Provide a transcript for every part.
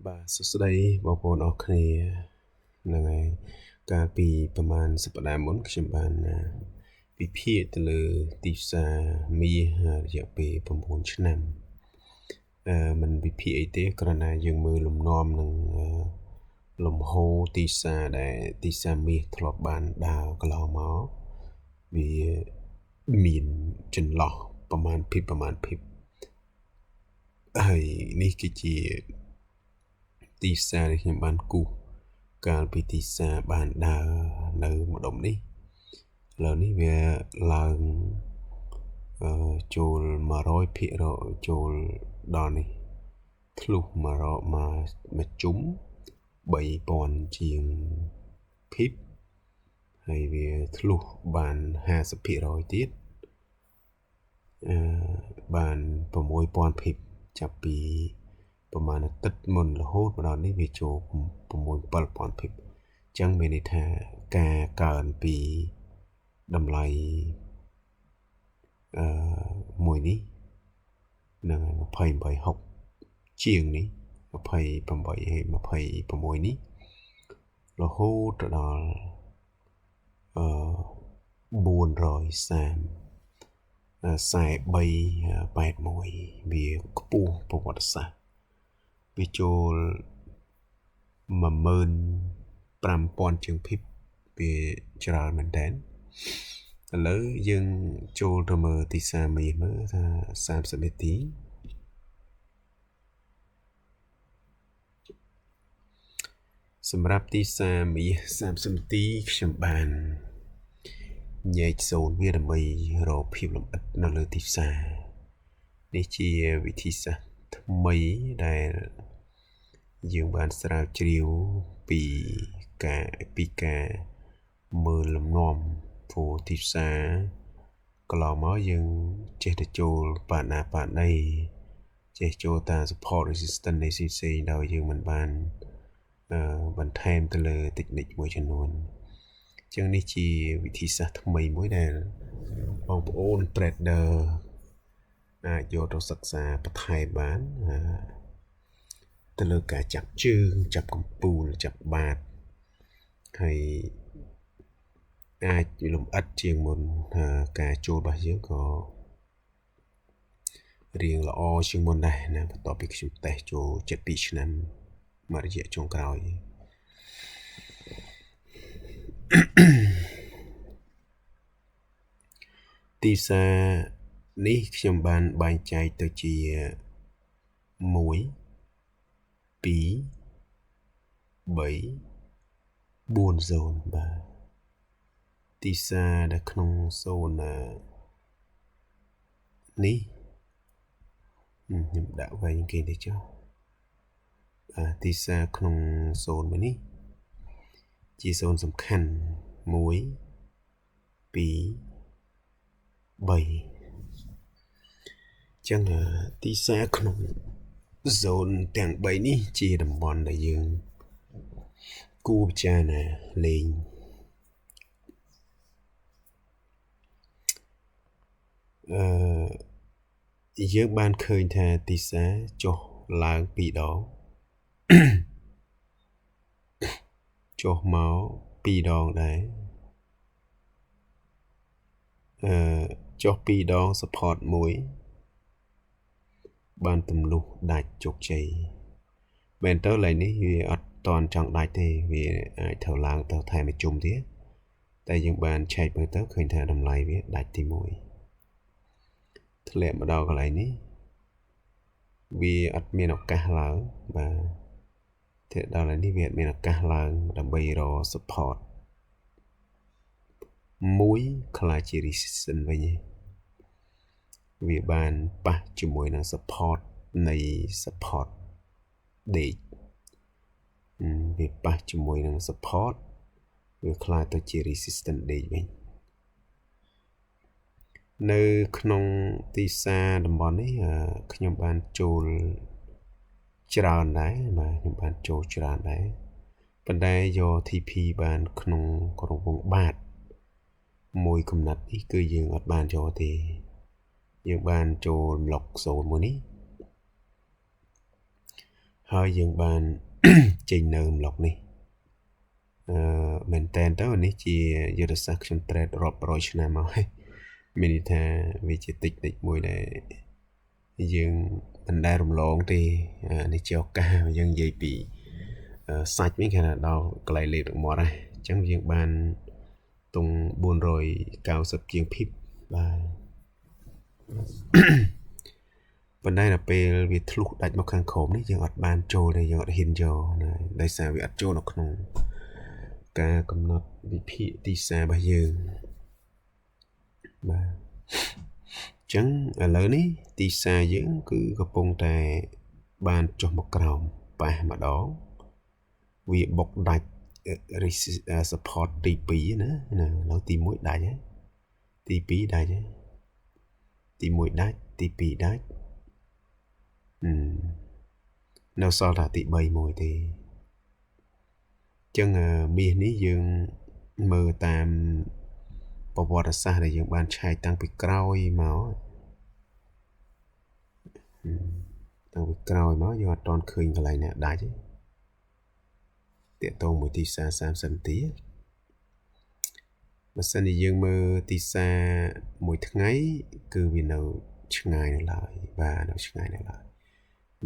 បាទសួស្តីបងប្អូនអរគ្នាហ្នឹងហើយកាលពីប្រហែលសប្តាហ៍មុនខ្ញុំបានវិភាគទៅលើទីផ្សារមាសរយៈពេល9ឆ្នាំមិនវិភាគអីទេគ្រាន់តែយើងមើលលំនាំនឹងលំហូរទីផ្សារដែលទីផ្សារមាសធ្លាប់បានដើរកន្លងមកវាមានចន្លោះប្រមាណភិបហើយនេះគឺជាទីផ្សារដែលខ្ញុំបានគូសកាលពីទីផ្សារបានដើរនៅម្ដុំនេះឥឡូវនេះវាឡើងចូល100%ចូលដល់នេះធ្លុះមកជុំ 3000 ជាងភិបហើយវាធ្លុះបាន 50% ទៀតបាន 6000 ភិបចាប់ពីប្រហែលអាទិត្យមុនរហូតមកដល់នេះវាចូល 7000 ភិបអញ្ចឹងមានន័យថាការកើនពីតម្លៃមួយនេះនឹង28.6ជាងនេះ28ហើយ26នេះរហូតទៅដល់443.81វាខ្ពស់ប្រវត្តិសាស្ត្រវាចូល15000 ជាងភិបវាច្រើនមែនតើឥឡូវយើងចូលទៅមើលទីផ្សារមាសមើលថា30នាទីសម្រាប់ទីផ្សារមាស30នាទីខ្ញុំបានញែកសូនវាដើម្បីរកភាពលម្អិតនៅលើទីផ្សារនេះជាវិធីសាស្ត្រថ្មីដែលយើងបានស្រាវជ្រាវពីការមើលលំនាំព្រោះទីផ្សារកន្លងមកយើងចេះតែចូលបាណាចេះចូលតាម support resistance នៃផ្សេងដោយយើងមិនបានបន្ថែមទៅលើ technique មួយចំនួនអញ្ចឹងនេះជាវិធីសាស្ត្រថ្មីមួយដែលបងប្អូន trader អាចយកទៅសិក្សាបន្ថែមបានទៅលើការចាប់ជើងចាប់កំពូលចាប់បាតហើយអាចលម្អិតជាងមុនការចូលរបស់យើងក៏រៀងល្អជាងមុនដែរណាបន្ទាប់ពីខ្ញុំតេស្តចូល7-2ឆ្នាំមករយៈចុងក្រោយទីផ្សារនេះខ្ញុំបានបែងចែកទៅជា1 2 3 4 zone បាទទីផ្សារនៅក្នុងzoneនេះខ្ញុំដាក់វែងគេទៅចុះទីផ្សារក្នុង zone មួយនេះជា zone សំខាន់1 2 3ចឹងទីផ្សារក្នុង zone ទាំង3នេះជាតំបន់ដែលយើងគួរពិចារណាលេងយើងបានឃើញថាទីផ្សារចុះឡើង2ដងចុះមក2ដងដែរចុះ2ដង support 1បានទម្លុះដាច់ជោគជ័យមែនតើឡើយនេះវាអត់តន់ចង់ដាច់ទេវាអាចត្រូវឡើងទៅថែមមួយជុំទៀតតែយើងបានឆែកមើលទៅឃើញថាតម្លៃវាដាច់ទី1ធ្លាក់មកដល់កន្លែងនេះវាអត់មានឱកាសឡើងបាទតែដល់នេះវាអត់មានឱកាសឡើងដើម្បីរក support មួយខ្លះជា resistance វិញវាបានប៉ះជាមួយនឹង support នៃ support ដេកវាប៉ះជាមួយនឹង support វាខ្លាចទៅជា resistance ដេកវិញនៅក្នុងទីផ្សារតំបន់នេះខ្ញុំបានចូលច្រើនដែរបាទខ្ញុំបានចូលច្រើនដែរប៉ុន្តែយក TP បានក្នុងរង្វង់បាតមួយកំណាត់នេះគឺយើងអត់បានយកទេយើងបានចូលប្លុក zone មួយនេះ ហើយយើងបានចេញនៅម្លុកនេះមែនតែនទៅនេះជាយុទ្ធសាស្ត្រខ្ញុំត្រេតរាប់រយឆ្នាំមកហើយមានន័យថាវាជាតិចមួយដែលយើងមិនដែលរំលងទេនេះជាឱកាសយើងនិយាយពីសាច់វិញគេថាដល់កន្លែងលេខទឹកមាត់ហើយអញ្ចឹងយើងបានទង490ជាងភីបបាទប៉ុន្តែដល់ពេលវាធ្លុះដាច់មកខាងក្រោមនេះយើងអត់បានចូលទេយើងអត់ហ៊ានយកណាដោយសារវាអត់ចូលនៅក្នុងការកំណត់វិភាគទីផ្សាររបស់យើងបាទអញ្ចឹងឥឡូវនេះទីផ្សារយើងគឺកំពុងតែបានចុះមកក្រោមប៉ះម្ដងវាបុកដាច់ support ទី2ណាឡើយទី1ដាច់ហើយទី2ដាច់ហើយទី1ដាច់ទី2ដាច់នៅសល់តែទី3មួយទេអញ្ចឹងមាសនេះយើងមើលតាមប្រវត្តិសាស្ត្រដែលយើងបានឆែកតាំងពីក្រោយមកយើងអត់ទាន់ឃើញកន្លែងណាដាច់ទេតាក់ទងមួយទីផ្សារ30នាទីបើសិនជាយើងមើលទីផ្សារមួយថ្ងៃគឺវានៅឆ្ងាយនៅឡើយបាទនៅឆ្ងាយនៅឡើយ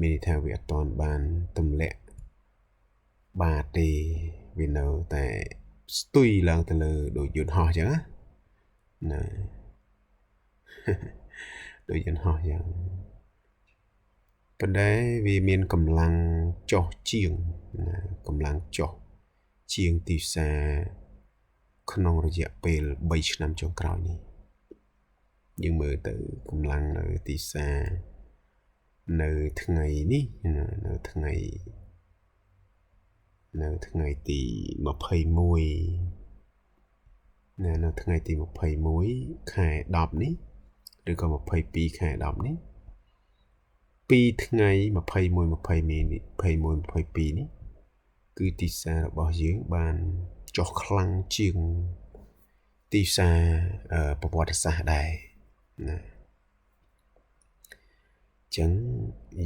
មានន័យថាវាអត់ទាន់បានទម្លាក់បាទទេវានៅតែស្ទុយឡើងទៅលើដូចយន្តហោះអញ្ចឹងណាដូចយន្តហោះអញ្ចឹងប៉ុន្តែវាមានកម្លាំងចុះជាងណាកម្លាំងចុះជាងទីផ្សារក្នុងរយៈពេល3ឆ្នាំចុងក្រោយនេះយើងមើលទៅកម្លាំងនៅទីផ្សារនៅថ្ងៃនេះនៅថ្ងៃទី21នៅថ្ងៃទី21ខែ10នេះឬក៏22ខែ10នេះ2ថ្ងៃ21 22នេះគឺទីផ្សាររបស់យើងបានចុះខ្លាំងជាងទីផ្សារប្រវត្តិសាស្ត្រដែរណាចឹង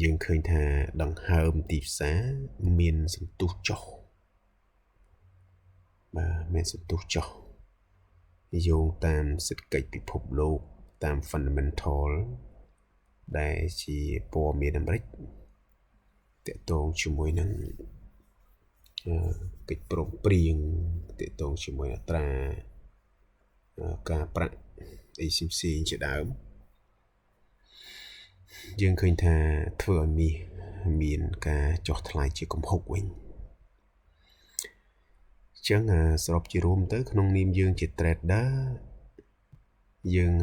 យើងឃើញថាដង្ហើមទីផ្សារមានសន្ទុះចុះបាទមានសន្ទុះចុះយោងតាមសេដ្ឋកិច្ចពិភពលោកតាម fundamental ដែលជាព័ត៌មានអាមេរិកតាក់ទងជាមួយនឹងកិច្ចព្រមព្រៀងតាក់ទងជាមួយអត្រាការប្រាក់អីផ្សេងជាដើមយើងឃើញថាធ្វើឲ្យមាសមានការចុះថ្លៃជាគំហុកវិញអញ្ចឹងសរុបជារួមទៅក្នុងនាមយើងជា trader យើង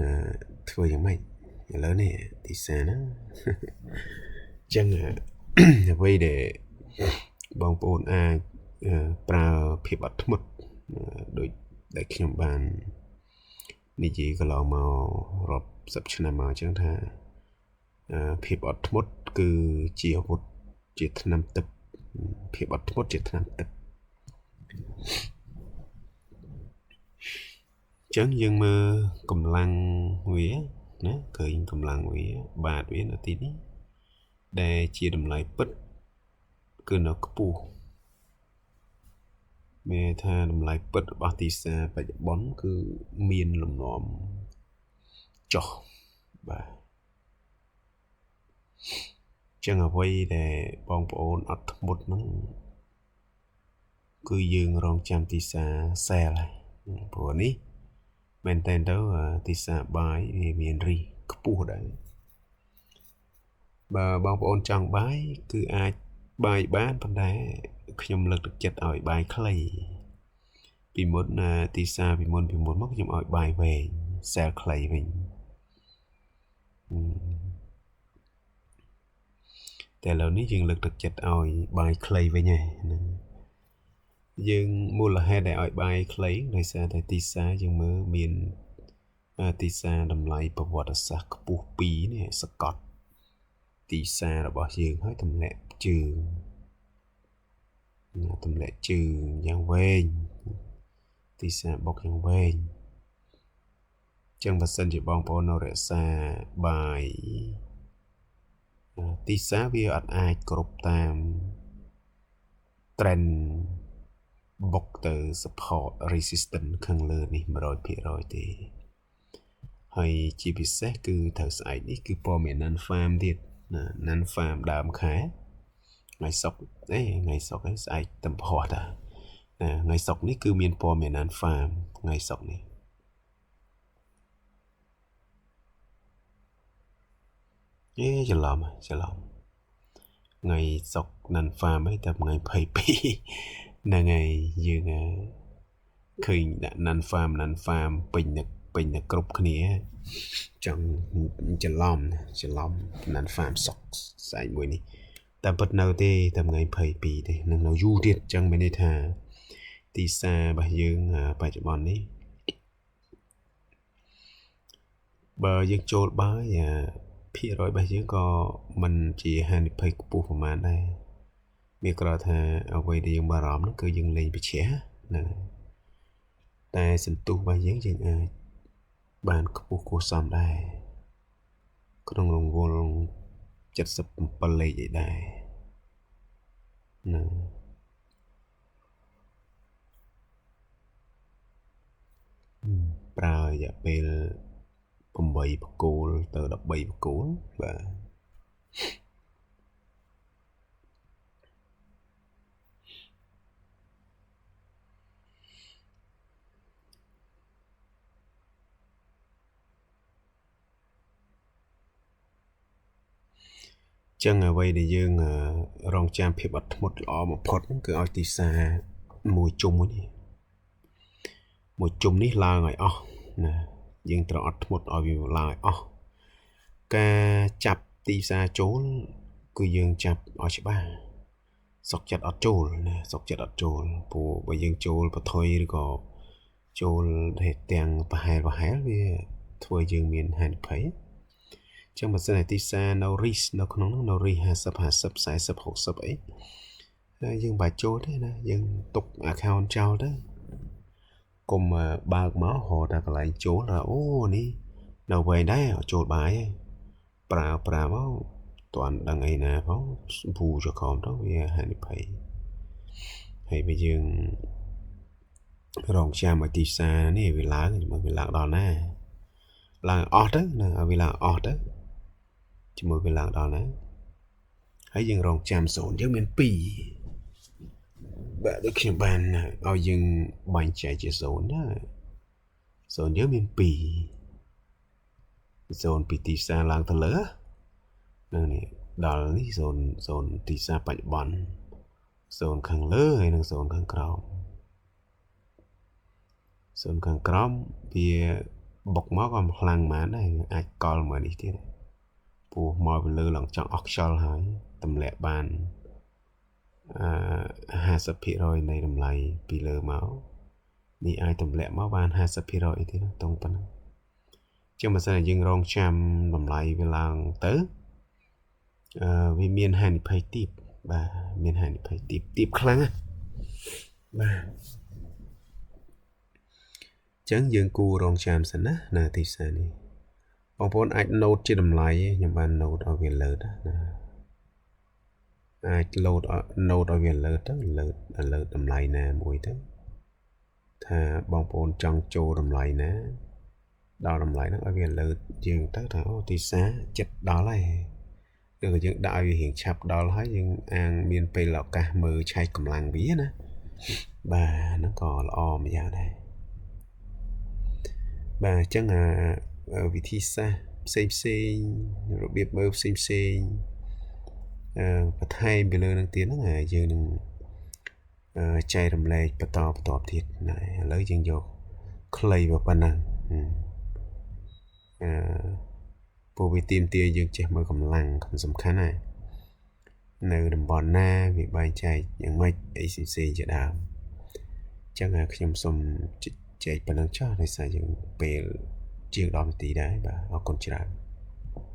ធ្វើយ៉ាងម៉េចឥឡូវនេះទីផ្សារណាអញ្ចឹងអ្វីដែលបងប្អូនអាចប្រើភាពអត់ធ្មត់ដូចដែលខ្ញុំបាននិយាយកន្លងមករាប់សិបឆ្នាំមកអញ្ចឹងថាភាពអត់ធ្មត់គឺជាអាវុធជាថ្នាំទិព្វភាពអត់ធ្មត់ជាថ្នាំទិព្វអញ្ចឹងយើងមើលកម្លាំងវាណាឃើញកម្លាំងវាបាទវានៅទីនេះដែលជាតម្លៃពិតគឺនៅខ្ពស់មានថាតម្លៃពិតរបស់ទីផ្សារបច្ចុប្បន្នគឺមានលំនាំចុះបាទចឹងអ្វីដែលបងប្អូនអត់ធ្មត់ហ្នឹងគឺយើងរងចាំទីផ្សារ sell ហើយព្រោះនេះមែនតើទៅទីផ្សារបាយវាមានរីកខ្ពស់ដែរបើបងប្អូនចង់បាយគឺអាចបាយបានប៉ុន្តែខ្ញុំលើកទឹកចិត្តឲ្យបាយខ្លីពីមុនទីផ្សារពីមុនមកខ្ញុំឲ្យបាយវែង sell ខ្លីវិញតែឥឡូវនេះយើងលើកទឹកចិត្តឲ្យបាយខ្លីវិញហើយយើងមូលហេតុដែលឲ្យបាយខ្លីដោយសារតែទីផ្សារយើងមើលមានទីផ្សារតម្លៃប្រវត្តិសាស្ត្រខ្ពស់2នេះសកត់ទីផ្សាររបស់យើងឲ្យទម្លាក់ជើងយ៉ាងវែងទីផ្សារបុកយ៉ាងវែងចឹងបើសិនជាបងប្អូននៅរក្សាបាយ ទីផ្សារវាអត់អាចគ្រប់តាម trend បុកទៅ support resistance ខាងលើនេះ 100% ទេហើយជាពិសេសគឺត្រូវស្អែកនេះគឺព័ត៌មាន non farm ទៀតណា non farm ដើមខែថ្ងៃសុក្រថ្ងៃសុក្រស្អែកតំផាត់ថ្ងៃសុក្រនេះគឺមានព័ត៌មាន non farm ថ្ងៃសុក្រនេះច្រឡំថ្ងៃសុក្រ non farm តែថ្ងៃ22ហ្នឹងហើយយើងឃើញដាក់ non farm ពេញនៅគ្រប់គ្នាចង់ច្រឡំ non farm សុក្រស្អែកមួយនេះតែពិតនៅទេតែថ្ងៃ22ទេនឹងនៅយូរទៀតចឹងមានន័យថាទីផ្សាររបស់យើងបច្ចុប្បន្ននេះបើយើងចូលបាយភាគរយរបស់យើងក៏មិនជាហានិភ័យខ្ពស់ប្រហែលដែរមានគ្រាន់ថាអ្វីដែលយើងបារម្ភនោះគឺយើងលេងបច្ចេកណាតែសន្ទុះរបស់យើងអាចបានខ្ពស់គួរសមដែរក្នុងរង្វល់77លេខឯដែរណាប្រើរយៈពេល8បកគោលទៅ13បកគោលបាទចឹងអ្វីដែលយើងរងចាំភាពអត់ធ្មត់ល្អបំផុតគឺឲ្យទីផ្សារមួយជុំនេះឡើងឲ្យអស់ណាយើងត្រូវអត់ធ្មត់ឲ្យវាឡើងឲ្យអស់ការចាប់ទីផ្សារចូលគឺយើងចាប់ឲ្យច្បាស់សុខចិត្តអត់ចូលណាសុខចិត្តអត់ចូលព្រោះបើយើងចូលបថុយឬក៏ចូលទាំងប្រហែលវាធ្វើយើងមានហានិភ័យចឹងបើសិនតែទីផ្សារនៅ risk នៅក្នុងនោះនៅ risk 50 40 60អីយើងបាច់ចូលទេណាយើងទុក account ចោលទៅកុំបើកមកហៅតែកន្លែងចូលអូនេះនៅវែងដែរចូលបាយឯងប្រើមកតន់ដឹងអីណាផងពូចខំទៅវាហានិភ័យហើយបើយើងរងចាំឲ្យទីផ្សារនេះវាឡើងដល់ណាឡើងអស់ទៅណាឲ្យវាឡើងអស់ទៅជាមួយវាឡើងដល់ណាហើយយើងរងចាំសូនយើងមាន2បាទដូចខ្ញុំបានឲ្យយើងបាញ់ចែកជាសូនណាសូនយើងមាន2សូនពីទីផ្សារឡើងទៅលើនឹងនេះដល់នេះសូនទីផ្សារបច្ចុប្បន្នសូនខាងលើហើយនិងសូនខាងក្រោមវាបុកមកក៏ខ្លាំងមែនដែរអាចកលមកនេះទៀតព្រោះមកពីលើឡើងចង់អស់ខ្យល់ហើយទម្លាក់បាន50% នៃតម្លៃពីលើមកនេះអាចទម្លាក់មកបាន 50% អីទៀតតង់ប៉ុណ្ណឹងចឹងបើសិនជាយើងរងចាំតម្លៃវាឡើងទៅវាមានហានិភ័យទាបបាទមានហានិភ័យទាបខ្លាំងបាទចឹងយើងគួររងចាំសិនណានៅទីផ្សារនេះបងប្អូនអាច note ជាតម្លៃខ្ញុំបាន note ឲ្យវាលើតណាអាច note ឲ្យវាលើតទៅលើតតម្លៃណាមួយទៅថាបងប្អូនចង់ចូលតម្លៃណាដល់តម្លៃហ្នឹងឲ្យវាលើតយើងទៅថាអូទីផ្សារចិត្តដល់ហើយគឺយើងដាក់ឲ្យវារៀងឆាប់ដល់ហើយយើងអាងមានពេលឱកាសមើលឆែកកម្លាំងវាណាបាទហ្នឹងក៏ល្អម្យ៉ាងដែរបាទអញ្ចឹងវិធីសាស្ត្រផ្សេងរបៀបមើលផ្សេងបន្ថែមពីលើនឹងទៀតហ្នឹងយើងនឹងចែករំលែកបន្តទៀតណាឥឡូវយើងយកខ្លីប៉ុណ្ណឹងព្រោះវាទាមទារយើងចេះមើលកម្លាំងសំខាន់ណានៅតំបន់ណាវាបែងចែកយ៉ាងម៉េចអីផ្សេងជាដើមអញ្ចឹងខ្ញុំសូមចែកប៉ុណ្ណឹងចោះដោយសារយើងពេលជាង10នាទីដែរបាទអរគុណច្រើន